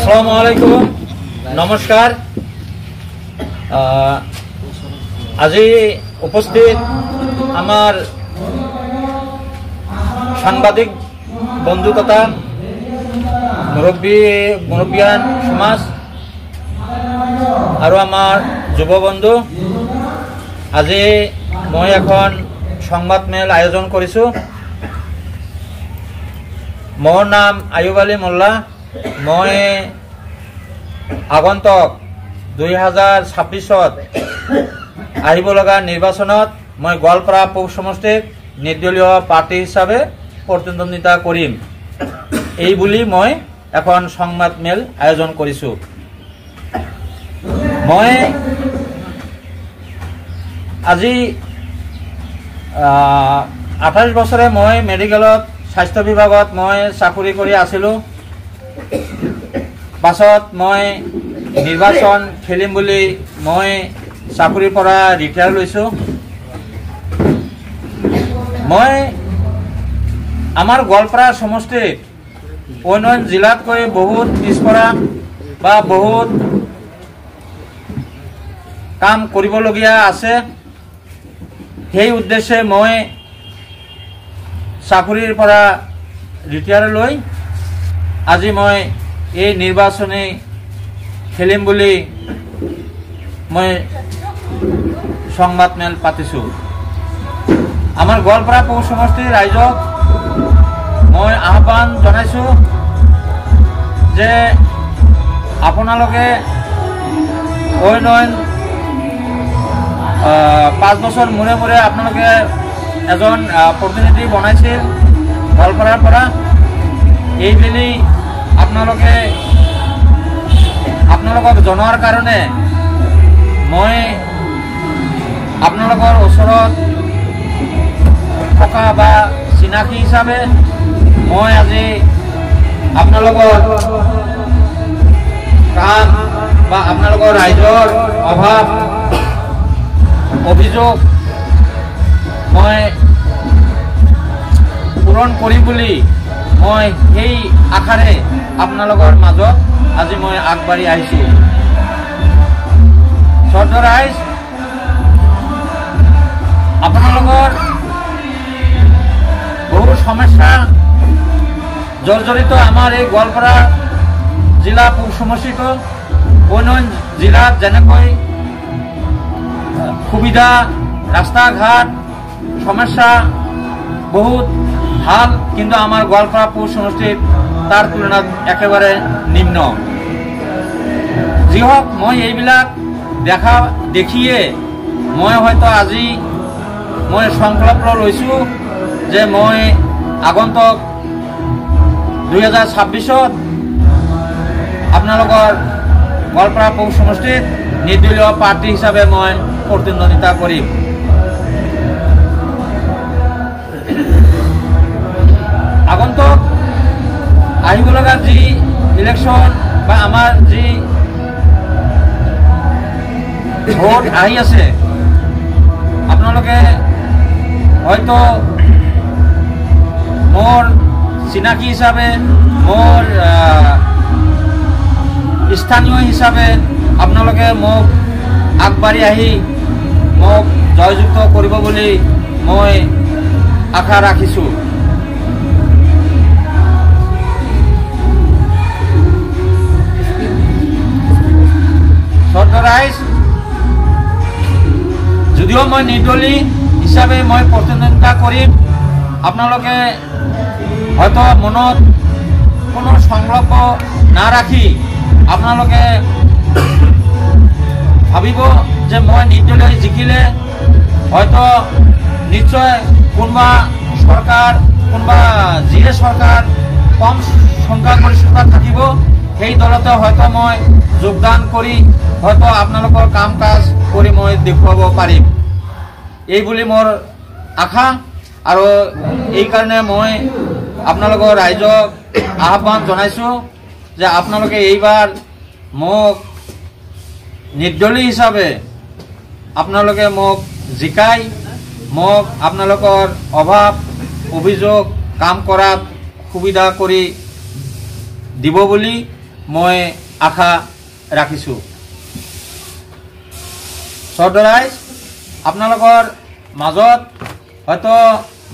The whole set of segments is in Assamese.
আসসালামু আলাইকুম, নমস্কার। আজি উপস্থিত আমার সাংবাদিক বন্ধু তথা মুরব্বিয়ান সমাজ আর আমার যুব বন্ধু, আজি মই এখন সংবাদ মেল আয়োজন করিছো। মোর নাম আয়ুব আলী মোল্লা। মই আগন্তক 2026 আহিব লগা নির্বাচনত মই গোৱালপাৰা পৌৰ সমষ্টিত নিৰ্দলীয় পাৰ্টি হিচাপে প্ৰতিদ্বন্দ্বিতা কৰিম, এই বুলি মই এখন সংবাদ মেল আয়োজন কৰিছো। মই আজি 28 বছৰে মই মেডিকেলত স্বাস্থ্য বিভাগত মই চাকৰি কৰি আছিলো। পাছত মই নিৰ্বাচন খেলিম বুলি মই চাকৰিৰ পৰা ৰিটায়াৰ লৈছো। মই আমাৰ গোৱালপাৰা সমষ্টিত অন্য জিলাতকৈ বহুত পিছপৰা বা বহুত কাম কৰিবলগীয়া আছে। সেই উদ্দেশ্যে মই চাকৰিৰ পৰা ৰিটায়াৰ লৈ আজি মই এই নিৰ্বাচনী খেলিম বুলি মই সংবাদ মেল পাতিছো। আমাৰ গোৱালপাৰা পৌৰ সমষ্টিৰ ৰাইজক মই আহ্বান জনাইছো যে আপোনালোকে অন্য 5 বছৰ মূৰে মূৰে আপোনালোকে এজন প্ৰতিনিধি বনাইছিল গোৱালপাৰাৰ পৰা। এইবেলি আপোনালোকক জনোৱাৰ কাৰণে মই আপোনালোকৰ ওচৰত থকা বা চিনাকি হিচাপে মই আজি আপোনালোকৰ কাম বা আপোনালোকৰ ৰাইজৰ অভাৱ অভিযোগ মই পূৰণ কৰিম বুলি মই সেই আশাৰে আপোনালোকৰ মাজত আজি মই আগবাঢ়ি আহিছো। শ্ৰদ্ধা ৰাইজ, আপোনালোকৰ বহু সমস্যা জৰ্জৰিত আমাৰ এই গোৱালপাৰা জিলা পৌৰ সমষ্টিত অন্য জিলাত যেনেকৈ সুবিধা ৰাস্তা ঘাট সমস্যা বহুত ভাল, কিন্তু আমাৰ গোৱালপাৰা পৌৰ সমষ্টিত তাৰ তুলনাত একেবাৰে নিম্ন। যি হওক, মই এইবিলাক দেখিয়ে মই হয়তো আজি মই সংকল্প লৈছো যে মই আগন্তক 2026 আপোনালোকৰ গোৱালপাৰা পৌৰ সমষ্টিত নিৰ্দলীয় পাৰ্টি হিচাপে মই প্ৰতিদ্বন্দ্বিতা কৰিম। আগন্তক আহিব লগা যি ইলেকশ্যন বা আমাৰ যি ভোট আহি আছে, আপোনালোকে হয়তো মোৰ চিনাকি হিচাপে, মোৰ স্থানীয় হিচাপে আপোনালোকে মোক আগবাঢ়ি আহি মোক জয়যুক্ত কৰিব বুলি মই আশা ৰাখিছোঁ। ৰাইজ, যদিও মই নিৰ্দলীয় হিচাপে মই প্ৰতিদ্বন্দ্বিতা কৰিম, আপোনালোকে হয়তো মনত কোনো সংকল্প নাৰাখি আপোনালোকে ভাবিব যে মই নিৰ্দলীয় জিকিলে হয়তো নিশ্চয় কোনোবা যিয়ে চৰকাৰ কম সংখ্যাগৰিষ্ঠতা থাকিব, সেই দলতে হয়তো মই যোগদান কৰি হয়তো আপোনালোকৰ কাম কাজ কৰি মই দেখুৱাব পাৰিম, এই বুলি মোৰ আশা। আৰু এই কাৰণে মই আপোনালোকৰ ৰাইজক আহ্বান জনাইছো যে আপোনালোকে এইবাৰ মোক নিৰ্দলীয় হিচাপে আপোনালোকে মোক জিকাই মোক আপোনালোকৰ অভাৱ অভিযোগ কাম কৰাত সুবিধা কৰি দিব বুলি মই আশা ৰাখিছোঁ। সৰ্দাৰাইজ, আপোনালোকৰ মাজত হয়তো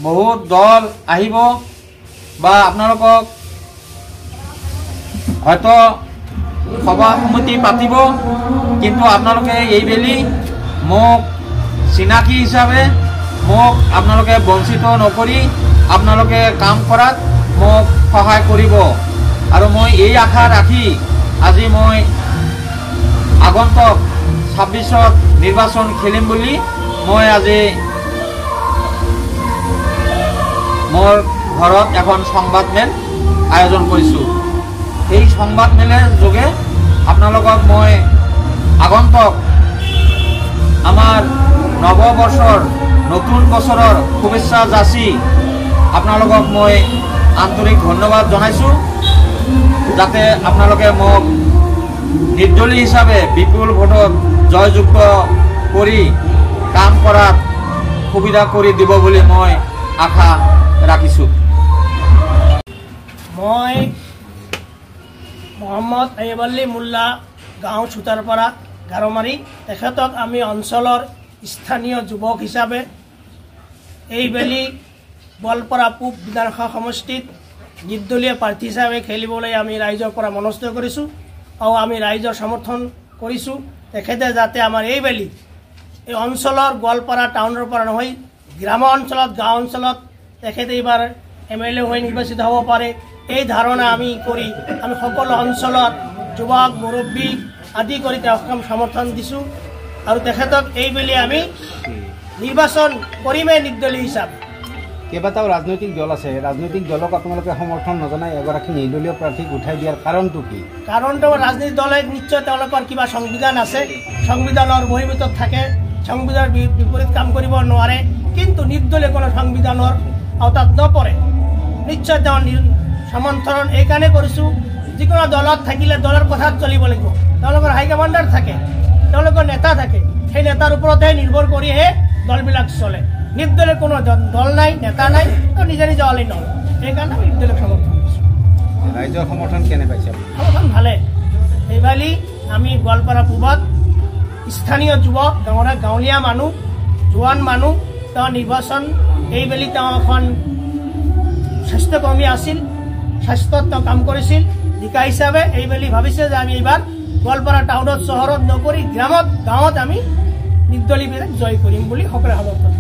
বহুত দল আহিব বা আপোনালোকক হয়তো সভা সমিতি পাতিব, কিন্তু আপোনালোকে এইবেলি মোক চিনাকি হিচাপে মোক আপোনালোকে বঞ্চিত নকৰি আপোনালোকে কাম কৰাত মোক সহায় কৰিব। আৰু মই এই আশা ৰাখি আজি মই আগন্তুক 26ত নিৰ্বাচন খেলিম বুলি মই আজি মোৰ ঘৰত এখন সংবাদমেল আয়োজন কৰিছোঁ। এই সংবাদমেলৰ যোগে আপোনালোকক মই আগন্তুক আমাৰ নৱবৰ্ষৰ নতুন বছৰৰ শুভেচ্ছা যাচি আপোনালোকক মই আন্তৰিক ধন্যবাদ জনাইছোঁ, যাতে আপোনালোকে মোক নিৰ্দলীয় হিচাপে বিপুল ভোটত জয়যুক্ত কৰি কাম কৰাত সুবিধা কৰি দিব বুলি মই আশা ৰাখিছোঁ। মই মহম্মদ আইয়ুব আলী মোল্লা, গাঁও চুটাৰপাৰা, গাৰোমাৰী। তেখেতক আমি অঞ্চলৰ স্থানীয় যুৱক হিচাপে এইবেলি গোৱালপাৰা পূব বিধানসভা সমষ্টিত নিৰ্দলীয় প্ৰাৰ্থী হিচাপে খেলিবলৈ আমি ৰাইজৰ পৰা মনস্থ কৰিছোঁ আৰু আমি ৰাইজৰ সমৰ্থন কৰিছোঁ। তেখেতে যাতে আমাৰ এইবেলি এই অঞ্চলৰ গোৱালপাৰা টাউনৰ পৰা নহয়, গ্ৰাম্য অঞ্চলত, গাঁও অঞ্চলত তেখেতে এইবাৰ MLA হৈ নিৰ্বাচিত হ'ব পাৰে, এই ধাৰণা আমি কৰি আমি সকলো অঞ্চলত যুৱক মুৰব্বী আদি কৰি তেওঁক সমৰ্থন দিছোঁ। আৰু তেখেতক এইবেলি আমি নিৰ্বাচন কৰিমেই নিৰ্দলীয় হিচাপে। কেইবাটাও ৰাজনৈতিক দল আছে, ৰাজনৈতিক দলক আপোনালোকে সমৰ্থন নজনাই এগৰাকী নিৰ্দলীয় প্ৰাৰ্থীক উঠাই দিয়াৰ কাৰণটো কি? কাৰণটো ৰাজনৈতিক দলে নিশ্চয় তেওঁলোকৰ কিবা সংবিধান আছে, সংবিধানৰ বহিৰ্ভূতত থাকে, সংবিধানৰ বিপৰীত কাম কৰিব নোৱাৰে, কিন্তু নিৰ্দলীয় কোনো সংবিধানৰ আওতাত নপৰে। নিশ্চয় তেওঁ সমৰ্থন এইকাৰণে কৰিছোঁ, যিকোনো দলত থাকিলে দলৰ কথাত চলিব লাগিব। তেওঁলোকৰ হাইকমাণ্ডাৰ থাকে, তেওঁলোকৰ নেতা থাকে, সেই নেতাৰ ওপৰতহে নিৰ্ভৰ কৰিহে দলবিলাক চলে। নিৰ্দলীয় কোনো দল নাই, নেতা নাই, তো নিজে নিজে অলি নল। সেইকাৰণে আমি নিৰ্দলীয় সমৰ্থন কৰিছোঁ। ৰাইজৰ সমৰ্থন কেনে পাইছে? সমৰ্থন ভালে। এইবালি আমি গোৱালপাৰা পূবত স্থানীয় যুৱক, গাঁৱলীয়া মানুহ, জোৱান মানুহ, তেওঁ নিৰ্বাচন এইবেলি তেওঁ এখন স্বাস্থ্যকৰ্মী আছিল, স্বাস্থ্যত তেওঁ কাম কৰিছিল জিকা হিচাপে। এইবেলি ভাবিছে যে আমি এইবাৰ গোৱালপাৰা টাউনত, চহৰত নকৰি গাঁৱত আমি নিৰ্দলীয় জয় কৰিম বুলি সকলোৱে সমৰ্থন